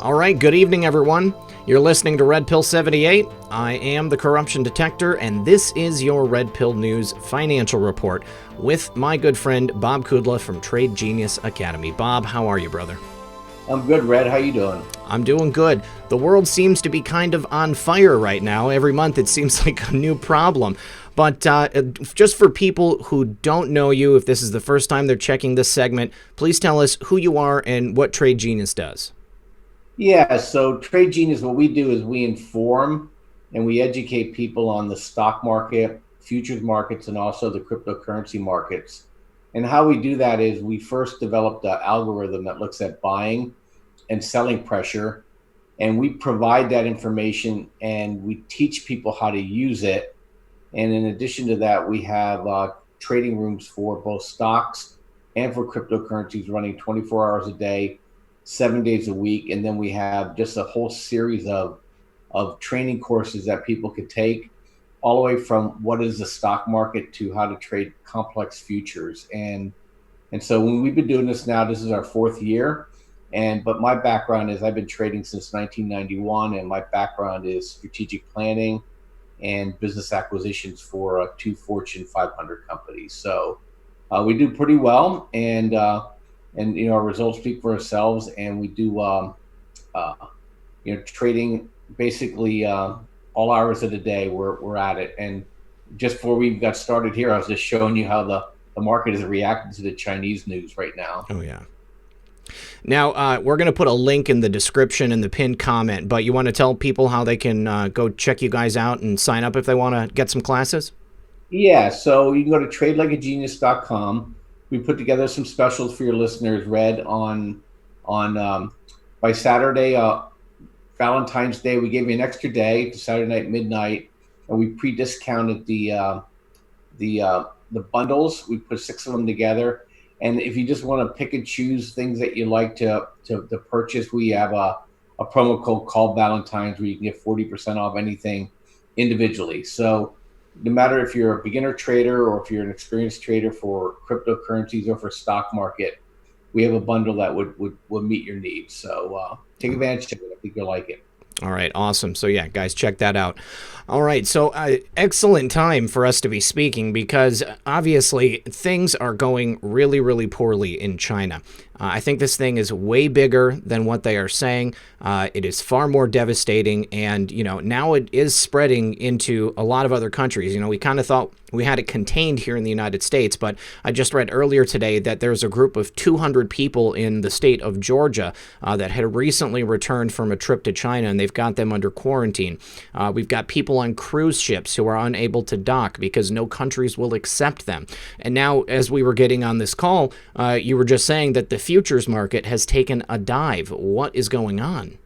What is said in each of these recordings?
All right, good evening, everyone. You're listening to Red Pill 78. I am the Corruption Detector, and this is your Red Pill News Financial Report with my good friend Bob Kudla from Trade Genius Academy. Bob, how are you, brother? I'm good, Red. How you doing? I'm doing good. The world seems to be kind of on fire right now. Every month it seems like a new problem. But just for people who don't know you, if this is the first time they're checking this segment, please tell us who you are and what Trade Genius does. Yeah, so Trade Genius, what we do is we inform and we educate people on the stock market, futures markets, and also the cryptocurrency markets. And how we do that is we first developed an algorithm that looks at buying and selling pressure, and we provide that information and we teach people how to use it. And in addition to that, we have trading rooms for both stocks and for cryptocurrencies running 24 hours a day, 7 days a week. And then we have just a whole series of training courses that people could take, all the way from what is the stock market to how to trade complex futures. And so when we've been doing this now, this is our fourth year. But my background is I've been trading since 1991, and my background is strategic planning and business acquisitions for two Fortune 500 companies. So we do pretty well, and our results speak for ourselves. And we do trading basically all hours of the day. We're at it. And just before we got started here, I was just showing you how the market is reacting to the Chinese news right now. Oh yeah. Now, we're going to put a link in the description and the pinned comment, but you want to tell people how they can go check you guys out and sign up if they want to get some classes? Yeah, so you can go to tradelikeagenius.com. We put together some specials for your listeners, Red, on by Saturday, Valentine's Day. We gave you an extra day to Saturday night midnight, and we pre-discounted the bundles. We put 6 of them together. And if you just want to pick and choose things that you like to purchase, we have a promo code called Valentine's where you can get 40% off anything individually. So no matter if you're a beginner trader or if you're an experienced trader for cryptocurrencies or for stock market, we have a bundle that would meet your needs. So take advantage of it. I think you'll like it. All right, awesome. So yeah, guys, check that out. All right, so excellent time for us to be speaking because obviously things are going really, really poorly in China. I think this thing is way bigger than what they are saying. It is far more devastating, and now it is spreading into a lot of other countries. We kind of thought we had it contained here in the United States, but I just read earlier today that there's a group of 200 people in the state of Georgia that had recently returned from a trip to China, and they've got them under quarantine. We've got people on cruise ships who are unable to dock because no countries will accept them. And now, as we were getting on this call, you were just saying that the futures market has taken a dive. What is going on?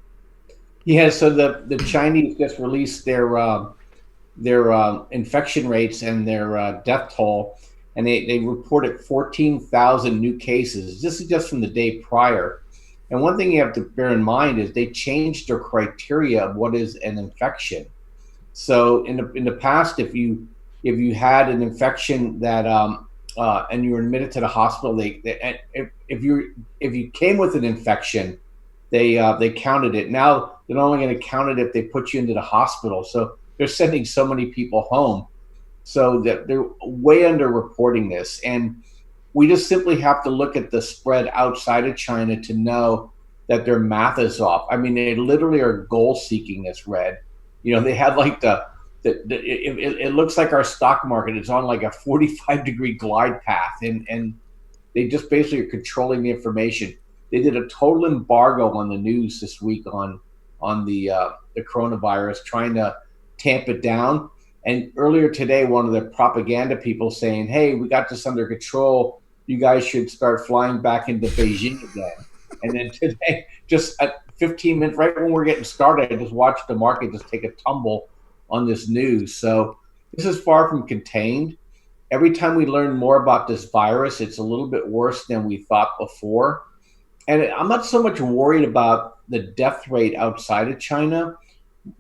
Yeah, so the Chinese just released their infection rates and their death toll, and they reported 14,000 new cases. This is just from the day prior. And one thing you have to bear in mind is they changed their criteria of what is an infection. So in the past, if you had an infection that and you were admitted to the hospital, if you came with an infection, they counted it. Now they're only going to count it if they put you into the hospital. So they're sending so many people home, so that they're way underreporting this. And we just simply have to look at the spread outside of China to know that their math is off. I mean, they literally are goal seeking this, Red. They had like it looks like our stock market is on like a 45-degree glide path, and they just basically are controlling the information. They did a total embargo on the news this week on the coronavirus, trying to tamp it down. And earlier today, one of the propaganda people saying, "Hey, we got this under control. You guys should start flying back into Beijing again." And then today, just at 15 minutes, right when we're getting started, I just watched the market just take a tumble on this news. So this is far from contained. Every time we learn more about this virus, it's a little bit worse than we thought before. And I'm not so much worried about the death rate outside of China.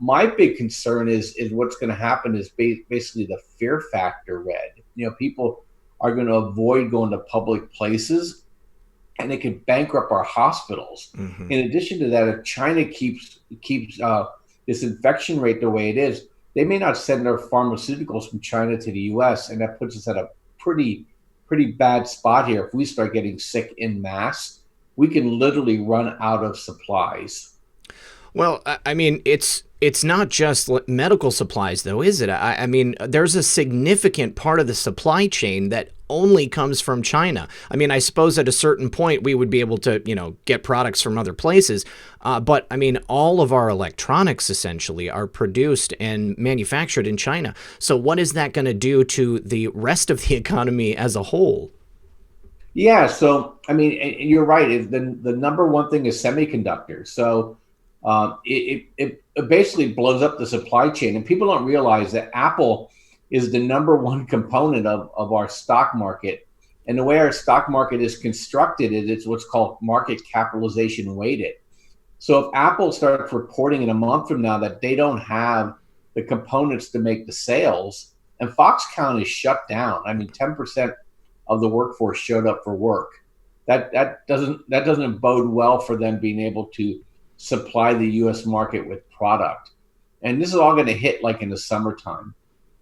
My big concern is what's going to happen is basically the fear factor, Red. People are going to avoid going to public places. and it could bankrupt our hospitals. Hmm. In addition to that, if China keeps this infection rate the way it is, they may not send their pharmaceuticals from China to the U.S., and that puts us at a pretty bad spot here. If we start getting sick in mass, we can literally run out of supplies. Well, I mean, it's not just medical supplies, though, is it? I mean, there's a significant part of the supply chain that only comes from China. I mean, I suppose at a certain point we would be able to, get products from other places. But I mean, all of our electronics essentially are produced and manufactured in China. So what is that going to do to the rest of the economy as a whole? Yeah, so I mean, and you're right. The number one thing is semiconductors. So it basically blows up the supply chain, and people don't realize that Apple is the number one component of our stock market. And the way our stock market is constructed is it's what's called market capitalization weighted. So if Apple starts reporting in a month from now that they don't have the components to make the sales, and Foxconn is shut down. I mean, 10% of the workforce showed up for work. That doesn't bode well for them being able to supply the U.S. market with product. And this is all going to hit like in the summertime.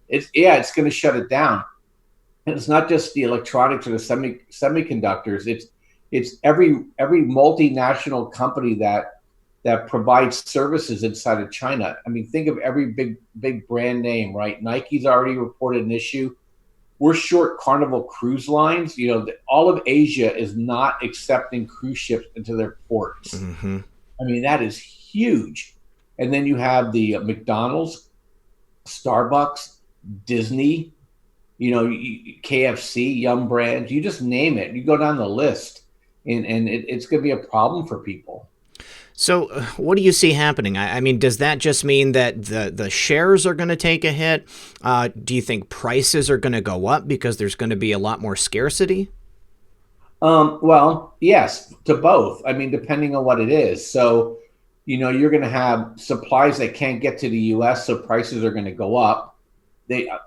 It's going to shut it down. And it's not just the electronics or the semiconductors. It's every multinational company that provides services inside of China. I mean, think of every big brand name, right? Nike's already reported an issue. We're short Carnival Cruise Lines. All of Asia is not accepting cruise ships into their ports. Hmm. I mean, that is huge. And then you have the McDonald's, Starbucks, Disney, KFC, Yum Brands. You just name it. You go down the list, and it's going to be a problem for people. So, what do you see happening? I mean, does that just mean that the shares are going to take a hit? Do you think prices are going to go up because there's going to be a lot more scarcity? Well, yes, to both. I mean, depending on what it is. So, you're going to have supplies that can't get to the U.S., so prices are going to go up.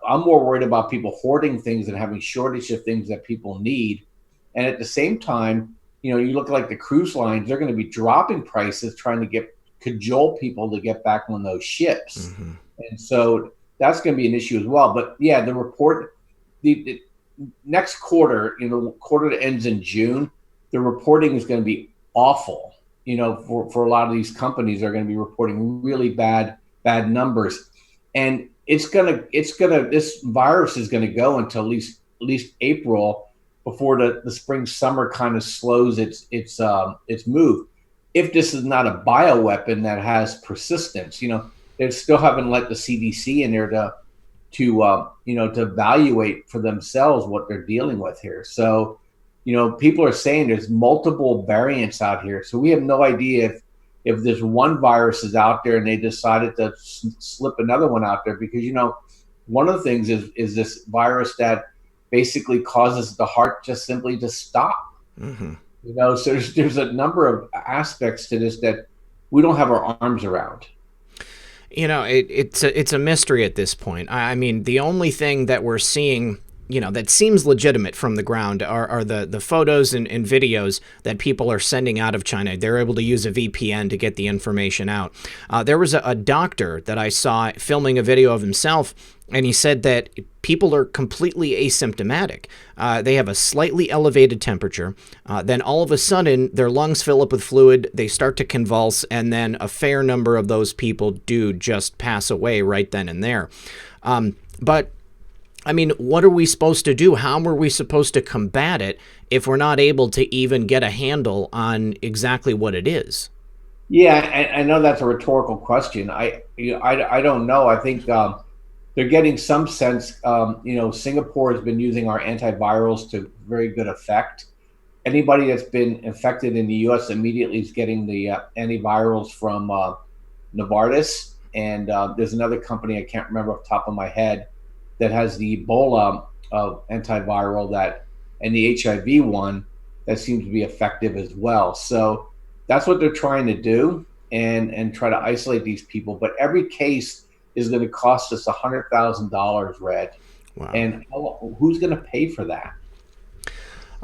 I'm more worried about people hoarding things and having shortage of things that people need. And at the same time, you look like the cruise lines, they're going to be dropping prices, trying to cajole people to get back on those ships. Hmm. And so that's going to be an issue as well. But yeah, the next quarter, quarter that ends in June, the reporting is going to be awful. For a lot of these companies are going to be reporting really bad numbers. And this virus is going to go until at least April, before the spring summer kind of slows its move. If this is not a bioweapon that has persistence, they still haven't let the CDC in there to evaluate for themselves what they're dealing with here. So, people are saying there's multiple variants out here. So we have no idea if this one virus is out there and they decided to slip another one out there, because, one of the things is this virus that basically causes the heart just simply to stop. Hmm. So there's a number of aspects to this that we don't have our arms around. It's a mystery at this point. I mean, the only thing that we're seeing, that seems legitimate from the ground are the photos and videos that people are sending out of China. They're able to use a VPN to get the information out. There was a doctor that I saw filming a video of himself, and he said that people are completely asymptomatic. They have a slightly elevated temperature. Then all of a sudden, their lungs fill up with fluid. They start to convulse, and then a fair number of those people do just pass away right then and there. But I mean, what are we supposed to do? How are we supposed to combat it if we're not able to even get a handle on exactly what it is? Yeah, I know that's a rhetorical question. I don't know. I think they're getting some sense. Singapore has been using our antivirals to very good effect. Anybody that's been infected in the U.S. immediately is getting the antivirals from Novartis, and there's another company I can't remember off the top of my head that has the Ebola antiviral and the HIV one that seems to be effective as well. So that's what they're trying to do, and try to isolate these people. But every case is going to cost us $100,000, Red. Wow. And who's going to pay for that?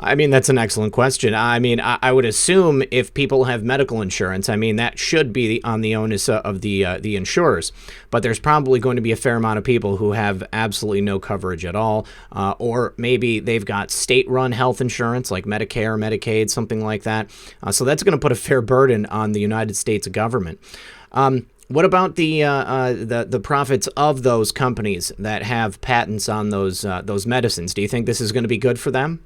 I mean, that's an excellent question. I mean, I would assume if people have medical insurance, I mean, that should be on the onus of the insurers. But there's probably going to be a fair amount of people who have absolutely no coverage at all, or maybe they've got state-run health insurance like Medicare, Medicaid, something like that. So that's going to put a fair burden on the United States government. What about the profits of those companies that have patents on those medicines? Do you think this is going to be good for them?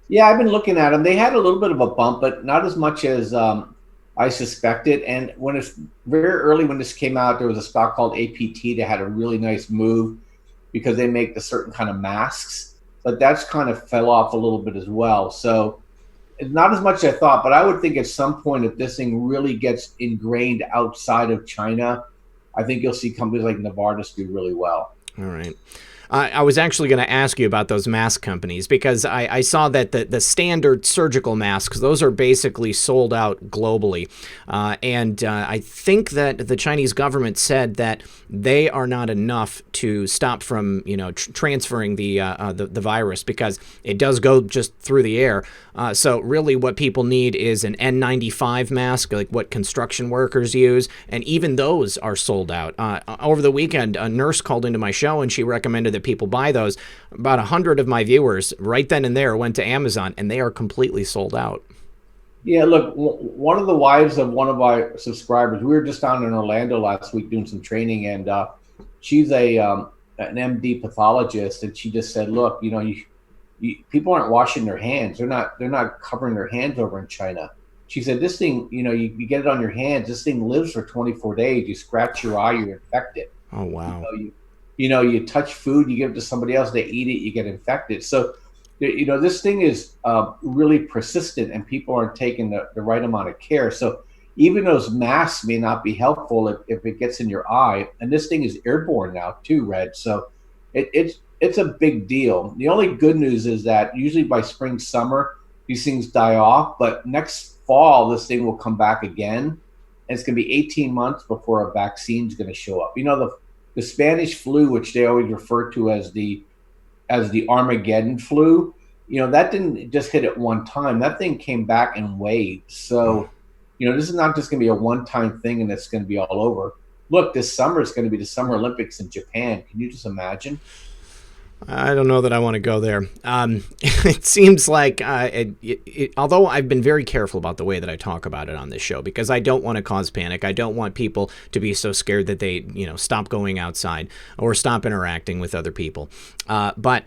Yeah, I've been looking at them. They had a little bit of a bump, but not as much as I suspected. And when it's very early when this came out, there was a stock called APT that had a really nice move because they make the certain kind of masks, but that's kind of fell off a little bit as well. So it's not as much as I thought, but I would think at some point if this thing really gets ingrained outside of China, I think you'll see companies like Novartis do really well. All right. I was actually going to ask you about those mask companies because I saw that the standard surgical masks, those are basically sold out globally. And I think that the Chinese government said that they are not enough to stop from, transferring the virus because it does go just through the air. So really what people need is an N95 mask, like what construction workers use. And even those are sold out. Over the weekend, a nurse called into my show and she recommended that people buy those. About 100 of my viewers right then and there went to Amazon and they are completely sold out. Yeah, look, one of the wives of one of our subscribers, we were just down in Orlando last week doing some training, and she's an MD pathologist, and she just said, look, people aren't washing their hands. They're not covering their hands over in China. She said, this thing, you get it on your hands. This thing lives for 24 days. You scratch your eye, you're infected. Oh, wow. You touch food, you give it to somebody else, they eat it, you get infected. So, this thing is really persistent and people aren't taking the right amount of care. So even those masks may not be helpful if it gets in your eye. And this thing is airborne now too, Red. So it's a big deal. The only good news is that usually by spring, summer, these things die off. But next fall, this thing will come back again. And it's going to be 18 months before a vaccine is going to show up. The Spanish flu, which they always refer to as the Armageddon flu, that didn't just hit at one time. That thing came back in waves. So, this is not just going to be a one-time thing and it's going to be all over. Look, this summer is going to be the Summer Olympics in Japan. Can you just imagine? I don't know that I want to go there. It seems like, although I've been very careful about the way that I talk about it on this show, because I don't want to cause panic. I don't want people to be so scared that they, stop going outside or stop interacting with other people. But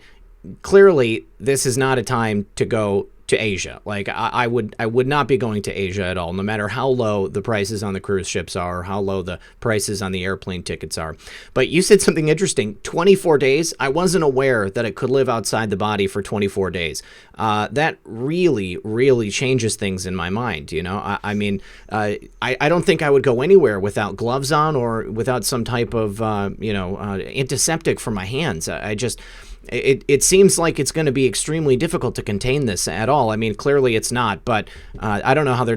clearly, this is not a time to go to Asia. Like I would not be going to Asia at all, no matter how low the prices on the cruise ships are, or how low the prices on the airplane tickets are. But you said something interesting. 24 days. I wasn't aware that it could live outside the body for 24 days. That really, really changes things in my mind. I don't think I would go anywhere without gloves on or without some type of antiseptic for my hands. It seems like it's going to be extremely difficult to contain this at all. I mean, clearly it's not, but I don't know how they're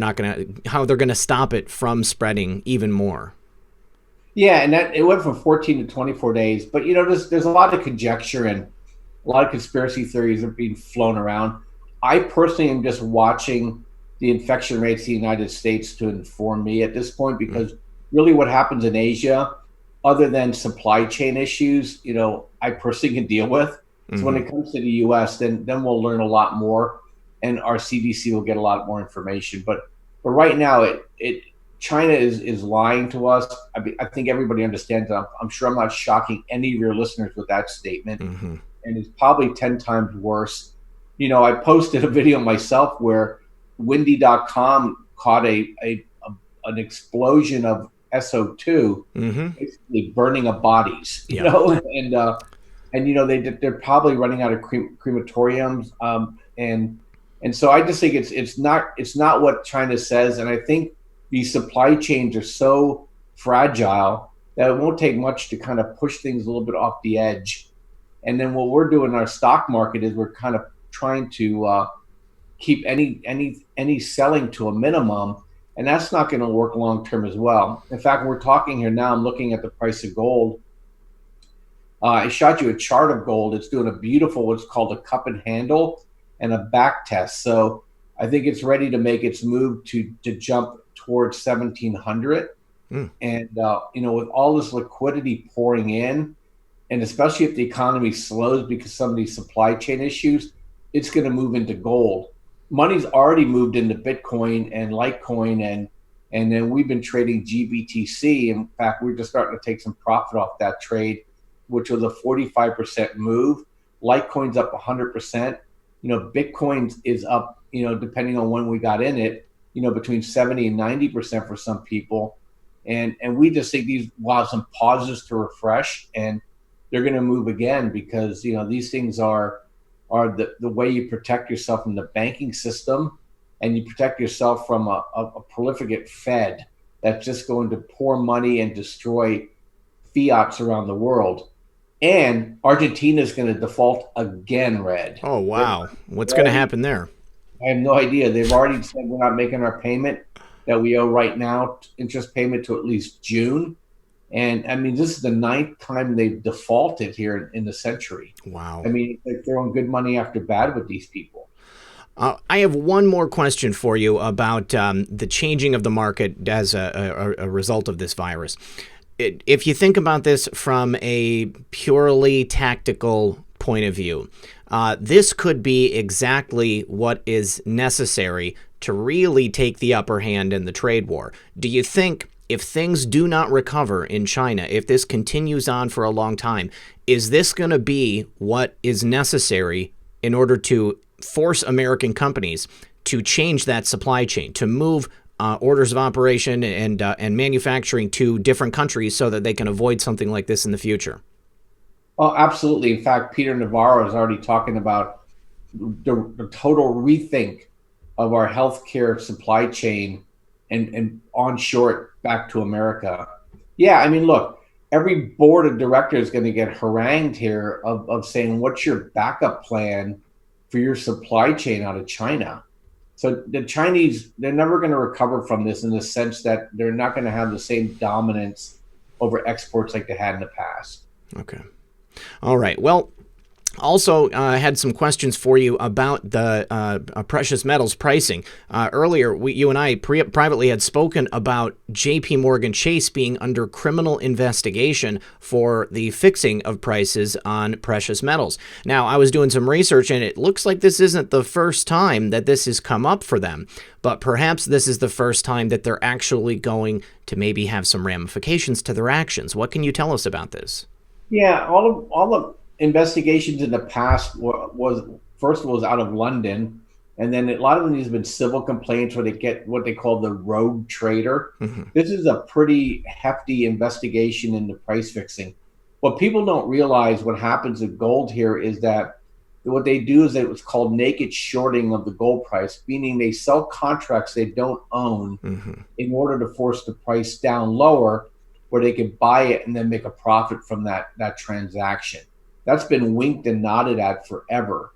going to stop it from spreading even more. Yeah, and that it went from 14 to 24 days. But there's a lot of conjecture and a lot of conspiracy theories are being flown around. I personally am just watching the infection rates in the United States to inform me at this point, because really what happens in Asia, other than supply chain issues, I personally can deal with. So when it comes to the U.S., then we'll learn a lot more, and our CDC will get a lot more information. But right now, China is lying to us. I think everybody understands that. I'm sure I'm not shocking any of your listeners with that statement, and it's probably 10 times worse. I posted a video myself where windy.com caught an explosion of SO2, basically burning of bodies, and they're probably running out of crematoriums, and so I just think it's not what China says, and I think these supply chains are so fragile that it won't take much to kind of push things a little bit off the edge, and then what we're doing in our stock market is we're kind of trying to keep any selling to a minimum. And that's not going to work long term as well. In fact, we're talking here now, I'm looking at the price of gold. I shot you a chart of gold. It's doing a beautiful, what's called a cup and handle. and a back test. So I think it's ready to make its move to jump towards 1700. Mm. And with all this liquidity pouring in, and especially if the economy slows because some of these supply chain issues, it's going to move into gold. Money's already moved into Bitcoin and Litecoin, and then we've been trading GBTC. In fact, we're just starting to take some profit off that trade, which was a 45% move. Litecoin's up 100%. Bitcoin is up, depending on when we got in it, between 70 and 90% for some people. And we just think these will have some pauses to refresh, and they're going to move again because these things are the way you protect yourself from the banking system, and you protect yourself from a prolific Fed that's just going to pour money and destroy fiats around the world. And Argentina is going to default again, Red. Oh, wow. What's going to happen there? I have no idea. They've already said we're not making our payment that we owe right now, interest payment to at least June. And I mean, this is the 9th time they've defaulted here in the century. Wow. I mean, they're throwing good money after bad with these people. I have one more question for you about the changing of the market as a result of this virus. If you think about this from a purely tactical point of view, this could be exactly what is necessary to really take the upper hand in the trade war. Do you think if things do not recover in China, if this continues on for a long time, is this going to be what is necessary in order to force American companies to change that supply chain, to move orders of operation and manufacturing to different countries so that they can avoid something like this in the future? Oh, absolutely. In fact, Peter Navarro is already talking about the total rethink of our healthcare supply chain and onshore it back to America. Yeah, I mean, look, every board of directors is going to get harangued here of saying, what's your backup plan for your supply chain out of China? So the Chinese, they're never going to recover from this in the sense that they're not going to have the same dominance over exports like they had in the past. Okay. All right. Well, also, I had some questions for you about the precious metals pricing. Earlier, you and I privately had spoken about J.P. Morgan Chase being under criminal investigation for the fixing of prices on precious metals. Now, I was doing some research, and it looks like this isn't the first time that this has come up for them, but perhaps this is the first time that they're actually going to maybe have some ramifications to their actions. What can you tell us about this? Yeah, all the investigations in the past was out of London, and then a lot of them has been civil complaints where they get what they call the rogue trader. Mm-hmm. This is a pretty hefty investigation into price fixing. What people don't realize, what happens with gold here, is that what they do is what's called naked shorting of the gold price, meaning they sell contracts they don't own Mm-hmm. in order to force the price down lower, where they can buy it and then make a profit from that transaction. That's been winked and nodded at forever.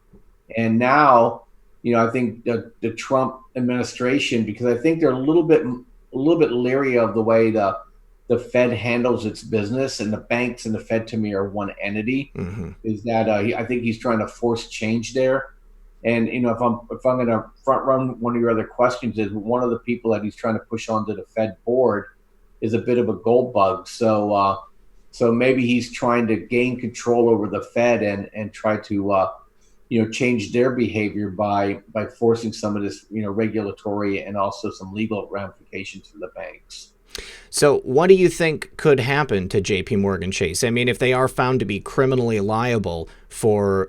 And now, I think the Trump administration, because I think they're a little bit leery of the way the Fed handles its business, and the banks and the Fed to me are one entity. Mm-hmm. Is that I think he's trying to force change there. And if I'm going to front run one of your other questions, is one of the people that he's trying to push onto the Fed board is a bit of a gold bug. So maybe he's trying to gain control over the Fed and try to change their behavior by forcing some of this regulatory and also some legal ramifications for the banks. So what do you think could happen to J.P. Morgan Chase? I mean, if they are found to be criminally liable for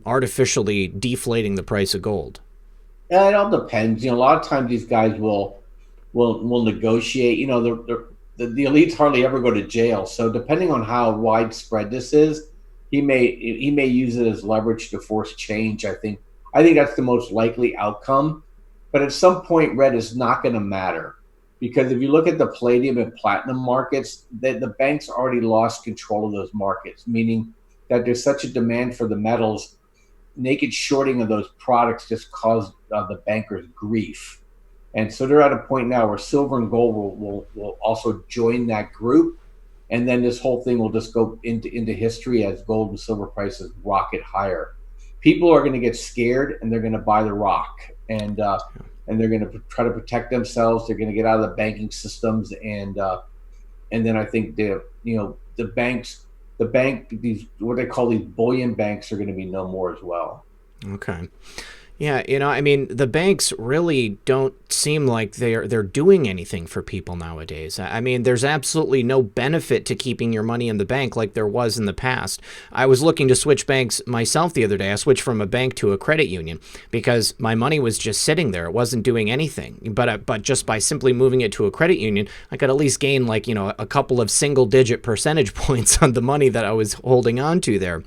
artificially deflating the price of gold? Yeah, it all depends. A lot of times these guys will negotiate. The elites hardly ever go to jail. So depending on how widespread this is, he may use it as leverage to force change. I think that's the most likely outcome. But at some point, Red, is not going to matter, because if you look at the palladium and platinum markets, the banks already lost control of those markets, meaning that there's such a demand for the metals. Naked shorting of those products just caused the bankers grief. And so they're at a point now where silver and gold will also join that group. And then this whole thing will just go into history as gold and silver prices rocket higher. people are going to get scared and they're going to buy the rock, and they're going to try to protect themselves. They're going to get out of the banking systems, and then I think the banks, these what they call these bullion banks are going to be no more as well. Okay. Yeah, I mean, the banks really don't seem like they're doing anything for people nowadays. I mean, there's absolutely no benefit to keeping your money in the bank like there was in the past. I was looking to switch banks myself the other day. I switched from a bank to a credit union because my money was just sitting there. It wasn't doing anything. But just by simply moving it to a credit union, I could at least gain a couple of single-digit percentage points on the money that I was holding on to there.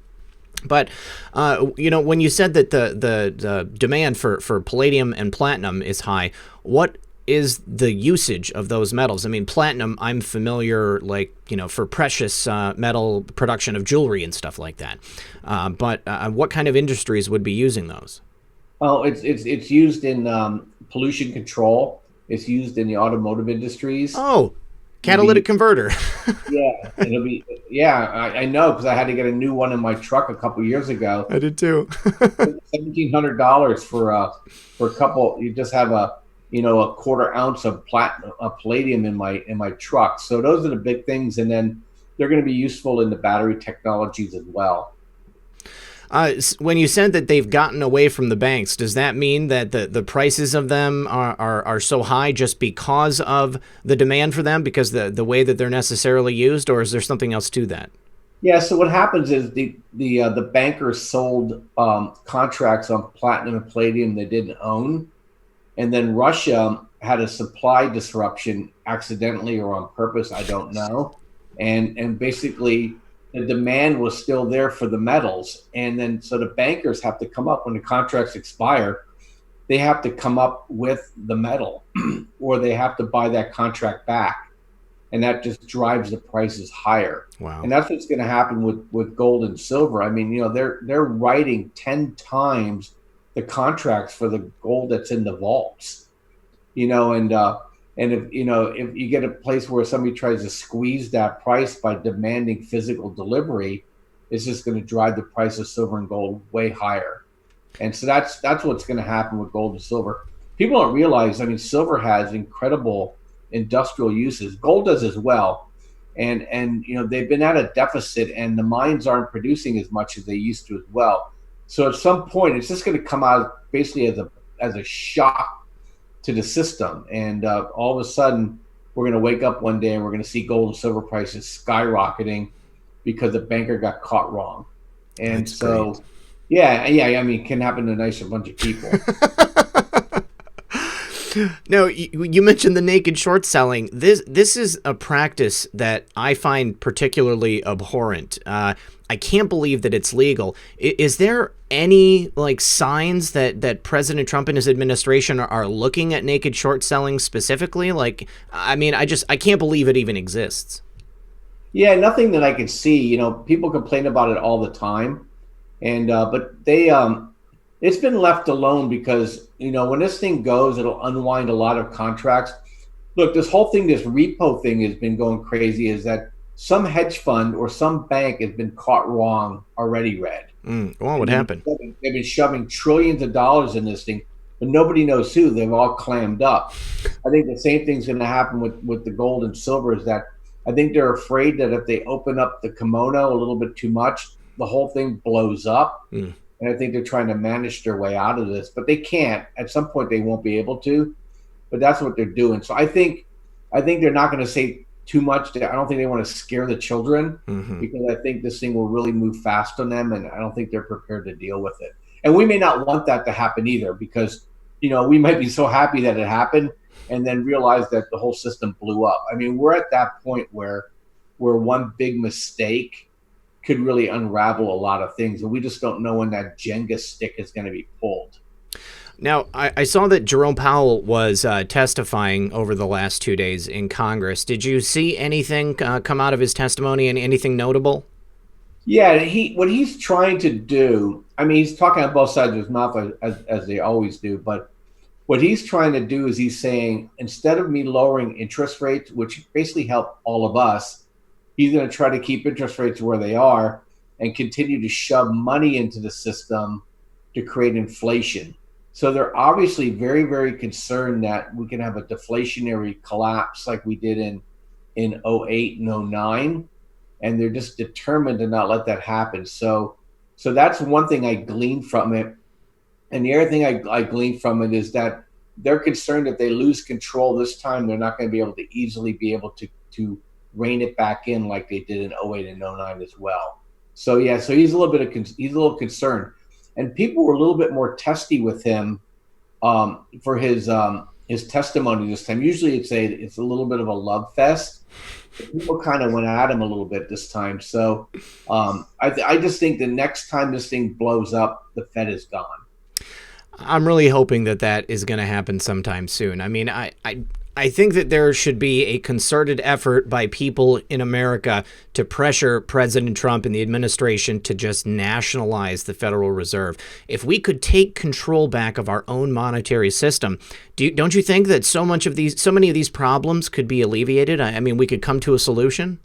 But, when you said that the demand for palladium and platinum is high, what is the usage of those metals? I mean, platinum, I'm familiar, for precious metal production of jewelry and stuff like that. But what kind of industries would be using those? Oh, it's used in pollution control. It's used in the automotive industries. Oh, catalytic converter. Yeah, it'll be. Yeah, I know because I had to get a new one in my truck a couple years ago. I did too. $1,700 for a couple. You just have a quarter ounce of palladium in my truck. So those are the big things, and then they're going to be useful in the battery technologies as well. When you said that they've gotten away from the banks, does that mean that the prices of them are so high just because of the demand for them, because the way that they're necessarily used, or is there something else to that? Yeah. So what happens is the bankers sold contracts on platinum and palladium they didn't own, and then Russia had a supply disruption accidentally or on purpose, I don't know, and basically the demand was still there for the metals. And then so the bankers have to come up when the contracts expire, they have to come up with the metal or they have to buy that contract back. And that just drives the prices higher. Wow. And that's what's going to happen with gold and silver. I mean, they're writing 10 times the contracts for the gold that's in the vaults, and if you get a place where somebody tries to squeeze that price by demanding physical delivery, it's just going to drive the price of silver and gold way higher. And so that's what's going to happen with gold and silver. People don't realize, I mean, silver has incredible industrial uses. Gold does as well. And they've been at a deficit and the mines aren't producing as much as they used to as well. So at some point, it's just going to come out basically as a shock to the system, and all of a sudden we're going to wake up one day and we're going to see gold and silver prices skyrocketing because the banker got caught wrong. And that's so great. yeah, I mean, it can happen to a nice bunch of people. No, you mentioned the naked short selling. This is a practice that I find particularly abhorrent. I can't believe that it's legal. Is there any signs that President Trump and his administration are looking at naked short selling specifically? I can't believe it even exists. Yeah, nothing that I can see. People complain about it all the time, and but they it's been left alone because when this thing goes, it'll unwind a lot of contracts. Look, this whole thing, this repo thing has been going crazy. Is that some hedge fund or some bank has been caught wrong already, Red. Well, what happened? They've been shoving trillions of dollars in this thing, but nobody knows who. They've all clammed up. I think the same thing's going to happen with the gold and silver. Is that I think they're afraid that if they open up the kimono a little bit too much, the whole thing blows up. And I think they're trying to manage their way out of this, but they can't. At some point, they won't be able to. But that's what they're doing. So I think they're not going to say too much. I don't think they want to scare the children because I think this thing will really move fast on them, and I don't think they're prepared to deal with it. And we may not want that to happen either because we might be so happy that it happened and then realize that the whole system blew up. I mean, we're at that point where one big mistake could really unravel a lot of things, and we just don't know when that Jenga stick is going to be pulled. Now, I saw that Jerome Powell was testifying over the last 2 days in Congress. Did you see anything come out of his testimony and anything notable? Yeah, what he's trying to do, I mean, he's talking on both sides of his mouth as they always do, but what he's trying to do is he's saying, instead of me lowering interest rates, which basically help all of us, he's going to try to keep interest rates where they are and continue to shove money into the system to create inflation. So they're obviously very, very concerned that we can have a deflationary collapse like we did in '08 and '09, and they're just determined to not let that happen. So that's one thing I gleaned from it. And the other thing I gleaned from it is that they're concerned if they lose control this time, they're not going to be able to easily be able to rein it back in like they did in '08 and '09 as well. So yeah, so he's a little concerned, and people were a little bit more testy with him for his testimony this time. Usually it's a little bit of a love fest. People kind of went at him a little bit this time. So I just think the next time this thing blows up, the Fed is gone. I'm really hoping that that is going to happen sometime soon. I mean, I think that there should be a concerted effort by people in America to pressure President Trump and the administration to just nationalize the Federal Reserve. If we could take control back of our own monetary system, don't you think that so many of these problems could be alleviated? I mean, we could come to a solution.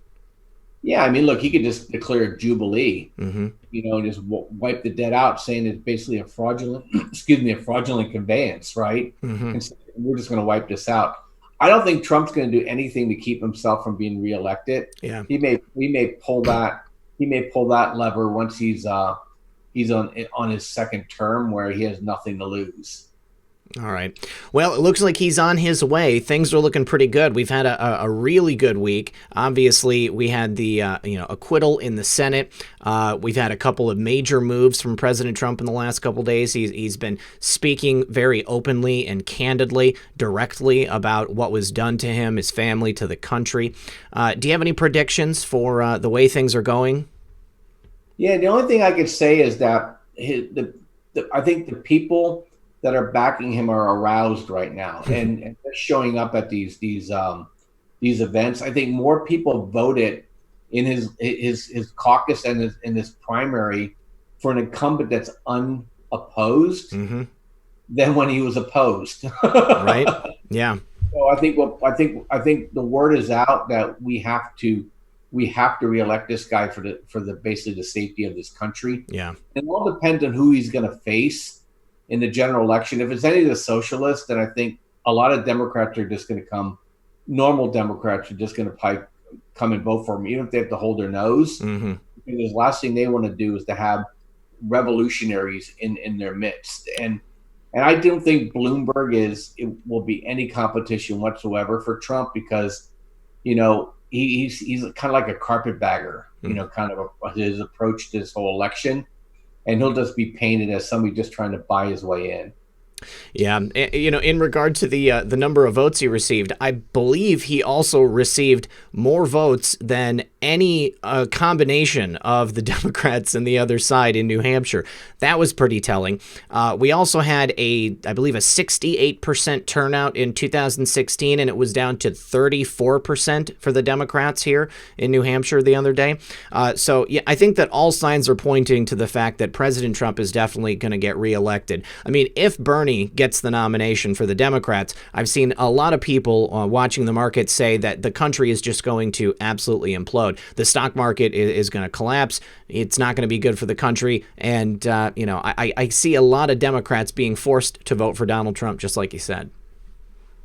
Yeah, I mean, look, he could just declare Jubilee, and just wipe the debt out, saying it's basically a fraudulent, a fraudulent conveyance, right? And so we're just going to wipe this out. I don't think Trump's going to do anything to keep himself from being reelected. Yeah, he may pull that lever once he's on his second term, where he has nothing to lose. All right. Well, it looks like he's on his way. Things are looking pretty good. We've had a really good week. Obviously, we had the acquittal in the Senate. We've had a couple of major moves from President Trump in the last couple of days. He's been speaking very openly and candidly, directly about what was done to him, his family, to the country. Do you have any predictions for the way things are going? Yeah, the only thing I could say is that I think the people that are backing him are aroused right now, and they're showing up at these events. I think more people voted in his caucus and in his primary for an incumbent that's unopposed than when he was opposed. Right? Yeah. So I think the word is out that we have to reelect this guy for the basically the safety of this country. Yeah. And it all depends on who he's going to face in the general election. If it's any of the socialists, then I think a lot of Democrats are just going to come. Normal Democrats are just going to come and vote for him, even if they have to hold their nose. Because the last thing they want to do is to have revolutionaries in their midst. And I don't think Bloomberg will be any competition whatsoever for Trump, because he's kind of like a carpetbagger. Kind of his approach to this whole election. And he'll just be painted as somebody just trying to buy his way in. Yeah, in regard to the number of votes he received, I believe he also received more votes than any combination of the Democrats and the other side in New Hampshire. That was pretty telling. We also had I believe, a 68% turnout in 2016, and it was down to 34% for the Democrats here in New Hampshire the other day. So yeah, I think that all signs are pointing to the fact that President Trump is definitely going to get reelected. I mean, if Bernie gets the nomination for the Democrats, I've seen a lot of people watching the market say that the country is just going to absolutely implode. The stock market is going to collapse. It's not going to be good for the country. And, I see a lot of Democrats being forced to vote for Donald Trump, just like you said.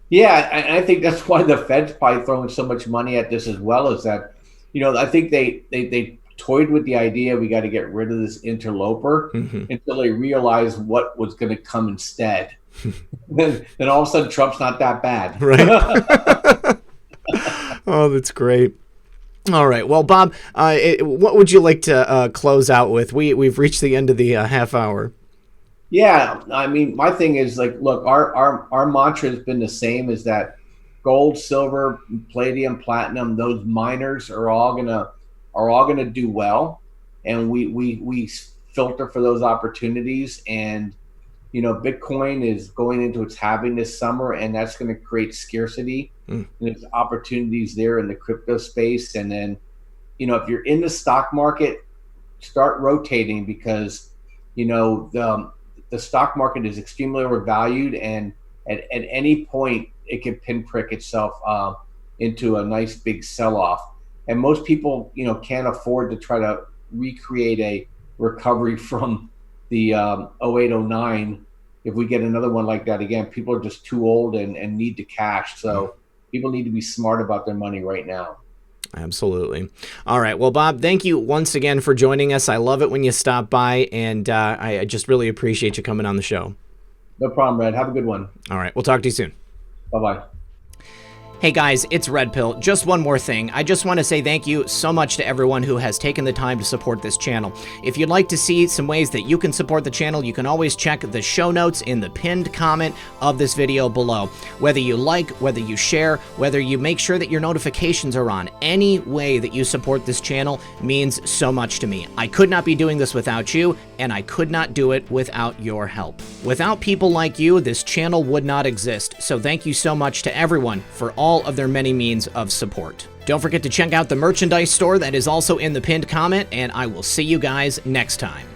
Yeah, and I think that's why the Fed's probably throwing so much money at this as well, is that, I think they toyed with the idea we got to get rid of this interloper until they realized what was going to come instead. then all of a sudden Trump's not that bad. Right. Oh, that's great. All right. Well, Bob, what would you like to close out with? We've reached the end of the half hour. Yeah. I mean, my thing is, like, look, our mantra has been the same, is that gold, silver, palladium, platinum, those miners are all gonna do well, and we filter for those opportunities. And Bitcoin is going into its halving this summer, and that's going to create scarcity. And there's opportunities there in the crypto space. And then if you're in the stock market, start rotating, because the stock market is extremely overvalued, and at any point it can pinprick itself into a nice big sell-off. And most people, can't afford to try to recreate a recovery from the 0809. If we get another one like that again, people are just too old and need the cash. So people need to be smart about their money right now. Absolutely. All right. Well, Bob, thank you once again for joining us. I love it when you stop by, and I just really appreciate you coming on the show. No problem, Red. Have a good one. All right. We'll talk to you soon. Bye-bye. Hey guys, it's Red Pill. Just one more thing. I just want to say thank you so much to everyone who has taken the time to support this channel. If you'd like to see some ways that you can support the channel, you can always check the show notes in the pinned comment of this video below. Whether you like, whether you share, whether you make sure that your notifications are on, any way that you support this channel means so much to me. I could not be doing this without you, and I could not do it without your help. Without people like you, this channel would not exist. So thank you so much to everyone for all of their many means of support. Don't forget to check out the merchandise store that is also in the pinned comment, and I will see you guys next time.